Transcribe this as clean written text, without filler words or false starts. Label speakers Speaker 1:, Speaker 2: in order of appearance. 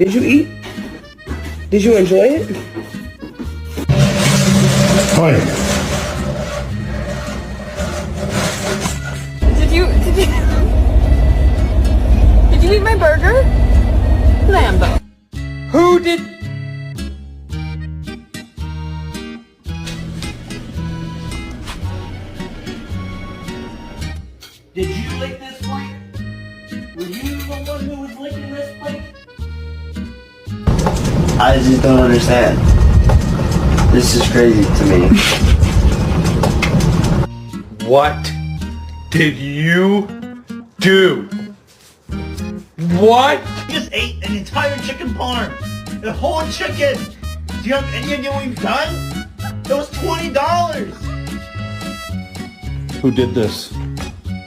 Speaker 1: Did you eat? Did you enjoy it?
Speaker 2: Hi.
Speaker 3: Did you eat my burger? Lambo.
Speaker 1: Who did?
Speaker 4: Did you lick this plate? Were you the one who was licking this plate?
Speaker 5: I just don't understand. This is crazy to me.
Speaker 2: What did you do? What?
Speaker 4: You just ate an entire chicken parm. The whole chicken. Do you have any idea what you've done? It was $20.
Speaker 2: Who did this?